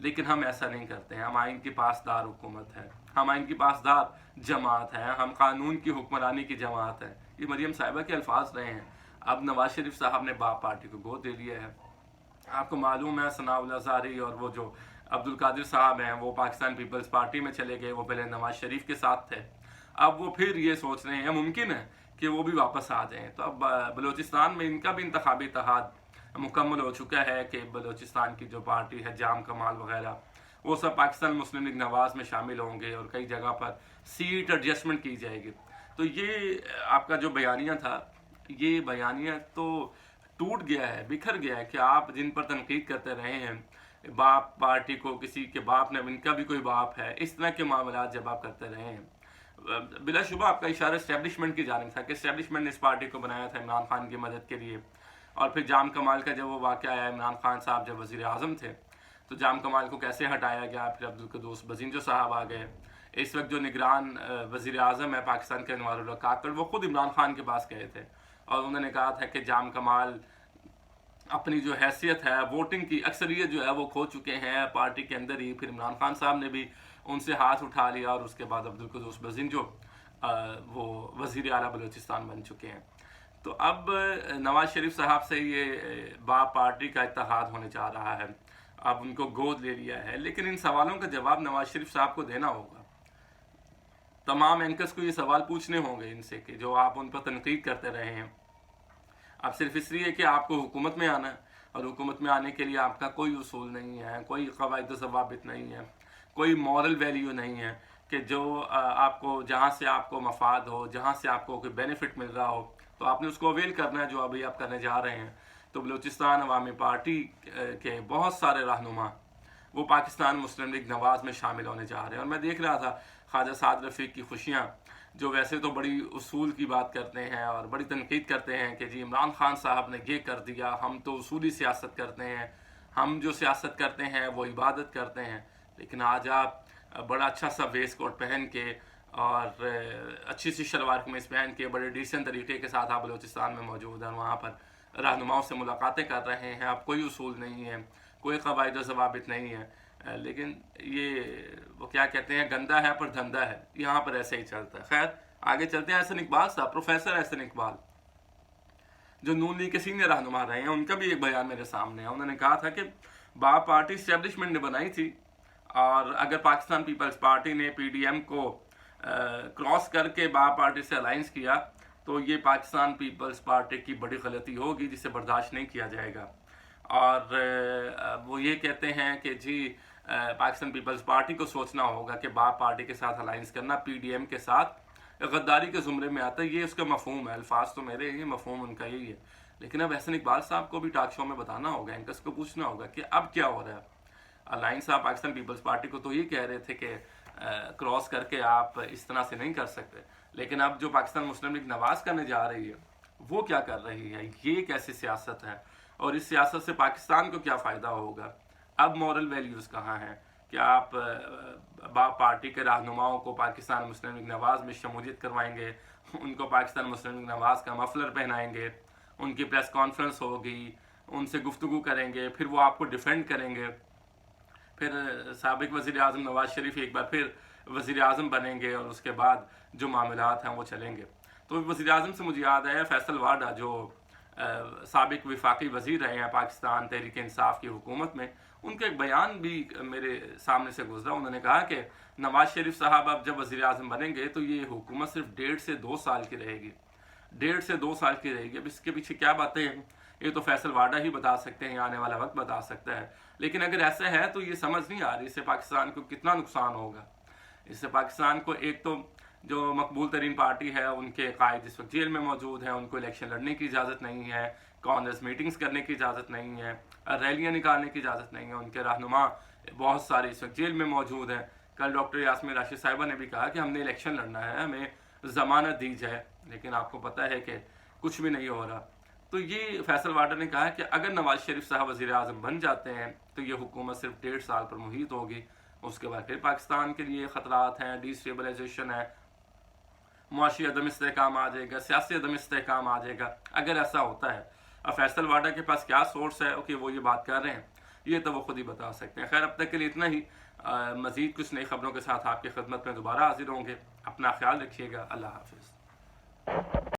لیکن ہم ایسا نہیں کرتے ہیں. ہم آئین کی پاسدار حکومت ہے, ہم آئین کی پاسدار جماعت ہے, ہم قانون کی حکمرانی کی جماعت ہے. یہ مریم صاحبہ کے الفاظ رہے ہیں. اب نواز شریف صاحب نے باپ پارٹی کو گود دے لیا ہے. آپ کو معلوم ہے ثناء اللہ زاری اور وہ جو عبد القادر صاحب ہیں وہ پاکستان پیپلز پارٹی میں چلے گئے. وہ پہلے نواز شریف کے ساتھ تھے, اب وہ پھر یہ سوچ رہے ہیں ممکن ہے کہ وہ بھی واپس آ جائیں. تو اب بلوچستان میں ان کا بھی انتخابی اتحاد مکمل ہو چکا ہے کہ بلوچستان کی جو پارٹی ہے جام کمال وغیرہ وہ سب پاکستان مسلم لیگ نواز میں شامل ہوں گے اور کئی جگہ پر سیٹ ایڈجسٹمنٹ کی جائے گی. تو یہ آپ کا جو بیانیہ تھا, یہ بیانیہ تو ٹوٹ گیا ہے, بکھر گیا ہے کہ آپ جن پر تنقید کرتے رہے ہیں, باپ پارٹی کو کسی کے باپ نے, ان کا بھی کوئی باپ ہے, اس طرح کے معاملات جب آپ کرتے رہے ہیں, بلا شبہ آپ کا اشارہ اسٹیبلشمنٹ کی جانب تھا کہ اسٹیبلشمنٹ نے اس پارٹی کو بنایا تھا عمران خان کی مدد کے لیے. اور پھر جام کمال کا جب وہ واقعہ آیا, عمران خان صاحب جب وزیر اعظم تھے تو جام کمال کو کیسے ہٹایا گیا, پھر عبدالقدوس بزنجو صاحب آ گئے. اس وقت جو نگران وزیر اعظم ہے پاکستان کے انوار اللہ کاکڑ, وہ خود عمران خان کے پاس گئے تھے اور انہوں نے کہا تھا کہ جام کمال اپنی جو حیثیت ہے, ووٹنگ کی اکثریت جو ہے وہ کھو چکے ہیں پارٹی کے اندر ہی. پھر عمران خان صاحب نے بھی ان سے ہاتھ اٹھا لیا اور اس کے بعد عبدالقدوس بزنجو وہ وزیر اعلیٰ بلوچستان بن چکے ہیں. تو اب نواز شریف صاحب سے یہ باپ پارٹی کا اتحاد ہونے جا رہا ہے, اب ان کو گود لے لیا ہے. لیکن ان سوالوں کا جواب نواز شریف صاحب کو دینا ہوگا. تمام اینکرز کو یہ سوال پوچھنے ہوں گے ان سے کہ جو آپ ان پر تنقید کرتے رہے ہیں, اب صرف اس لیے کہ آپ کو حکومت میں آنا ہے اور حکومت میں آنے کے لیے آپ کا کوئی اصول نہیں ہے, کوئی قواعد و ضوابط نہیں ہے, کوئی مورل ویلیو نہیں ہے کہ جو آپ کو جہاں سے آپ کو مفاد ہو, جہاں سے آپ کو کوئی بینیفٹ مل رہا ہو تو آپ نے اس کو اویل کرنا ہے, جو ابھی آپ کرنے جا رہے ہیں. تو بلوچستان عوامی پارٹی کے بہت سارے رہنما وہ پاکستان مسلم لیگ نواز میں شامل ہونے جا رہے ہیں. اور میں دیکھ رہا تھا خواجہ سعد رفیق کی خوشیاں, جو ویسے تو بڑی اصول کی بات کرتے ہیں اور بڑی تنقید کرتے ہیں کہ جی عمران خان صاحب نے یہ کر دیا, ہم تو اصولی سیاست کرتے ہیں, ہم جو سیاست کرتے ہیں وہ عبادت کرتے ہیں. لیکن آج آپ بڑا اچھا سا ویسٹ کوٹ پہن کے اور اچھی سی شلوار قمیض پہن کے بڑے ڈیسنٹ طریقے کے ساتھ آپ بلوچستان میں موجود ہیں, وہاں پر رہنماؤں سے ملاقاتیں کر رہے ہیں. آپ کوئی اصول نہیں ہے, کوئی قواعد و ضوابط نہیں ہے, لیکن یہ وہ کیا کہتے ہیں, گندا ہے پر دھندا ہے, یہاں پر ایسے ہی چلتا ہے. خیر آگے چلتے ہیں. احسن اقبال صاحب, پروفیسر احسن اقبال جو نون لیگ کے سینئر رہنما رہے ہیں, ان کا بھی ایک بیان میرے سامنے ہے. انہوں نے کہا تھا کہ باپ پارٹی اسٹیبلشمنٹ نے بنائی تھی, اور اگر پاکستان پیپلز پارٹی نے پی ڈی ایم کو کراس کر کے باپ پارٹی سے الائنس کیا تو یہ پاکستان پیپلز پارٹی کی بڑی غلطی ہوگی جسے برداشت نہیں کیا جائے گا. اور وہ یہ کہتے ہیں کہ جی پاکستان پیپلز پارٹی کو سوچنا ہوگا کہ باپ پارٹی کے ساتھ الائنس کرنا پی ڈی ایم کے ساتھ غداری کے زمرے میں آتا ہے. یہ اس کا مفہوم ہے, الفاظ تو میرے ہیں, مفہوم ان کا یہی ہے. لیکن اب احسن اقبال صاحب کو بھی ٹاک شو میں بتانا ہوگا, اینکرز کو پوچھنا ہوگا کہ اب کیا ہو رہا ہے. الائنس صاحب پاکستان پیپلز پارٹی کو تو یہ کہہ رہے تھے کہ کراس کر کے آپ اس طرح سے نہیں کر سکتے, لیکن اب جو پاکستان مسلم لیگ نواز کرنے جا رہی ہے وہ کیا کر رہی ہے, یہ کیسی سیاست ہے, اور اس سیاست سے پاکستان کو کیا فائدہ ہوگا. اب مورل ویلیوز کہاں ہیں کہ آپ باپ پارٹی کے رہنماؤں کو پاکستان مسلم لیگ نواز میں شمولیت کروائیں گے, ان کو پاکستان مسلم لیگ نواز کا مفلر پہنائیں گے, ان کی پریس کانفرنس ہوگی, ان سے گفتگو کریں گے, پھر وہ آپ کو ڈیفینڈ کریں گے, پھر سابق وزیر اعظم نواز شریف ایک بار پھر وزیر اعظم بنیں گے, اور اس کے بعد جو معاملات ہیں وہ چلیں گے. تو وزیر اعظم سے مجھے یاد آیا فیصل واڈا جو سابق وفاقی وزیر رہے ہیں پاکستان تحریک انصاف کی حکومت میں, ان کا ایک بیان بھی میرے سامنے سے گزرا. انہوں نے کہا کہ نواز شریف صاحب اب جب وزیر اعظم بنیں گے تو یہ حکومت صرف 1.5 سے 2 سال کی رہے گی, 1.5 سے 2 سال کی رہے گی. اب اس کے پیچھے کیا باتیں ہیں یہ تو فیصل واڈا ہی بتا سکتے ہیں, آنے والا وقت بتا سکتا ہے. لیکن اگر ایسا ہے تو یہ سمجھ نہیں آ رہی اس سے پاکستان کو کتنا نقصان ہوگا. اس سے پاکستان کو ایک تو جو مقبول ترین پارٹی ہے ان کے قائد اس وقت جیل میں موجود ہیں, ان کو الیکشن لڑنے کی اجازت نہیں ہے, کانگریس میٹنگز کرنے کی اجازت نہیں ہے, ریلیاں نکالنے کی اجازت نہیں ہے, ان کے رہنما بہت سارے اس وقت جیل میں موجود ہیں. کل ڈاکٹر یاسمین راشد صاحبہ نے بھی کہا کہ ہم نے الیکشن لڑنا ہے, ہمیں ضمانت دی جائے, لیکن آپ کو پتہ ہے کہ کچھ بھی نہیں ہو رہا. تو یہ فیصل واڈا نے کہا کہ اگر نواز شریف صاحب وزیر اعظم بن جاتے ہیں تو یہ حکومت صرف 1.5 سال پر محیط ہوگی, اس کے بعد پھر پاکستان کے لیے خطرات ہیں, ڈی اسٹیبلائزیشن ہے, معاشی عدم استحکام آ جائے گا, سیاسی عدم استحکام آ جائے گا اگر ایسا ہوتا ہے. اب فیصل واڈا کے پاس کیا سورس ہے کہ وہ یہ بات کر رہے ہیں, یہ تو وہ خود ہی بتا سکتے ہیں. خیر اب تک کے لیے اتنا ہی. مزید کچھ نئی خبروں کے ساتھ آپ کی خدمت میں دوبارہ حاضر ہوں گے. اپنا خیال رکھیے گا. اللہ حافظ.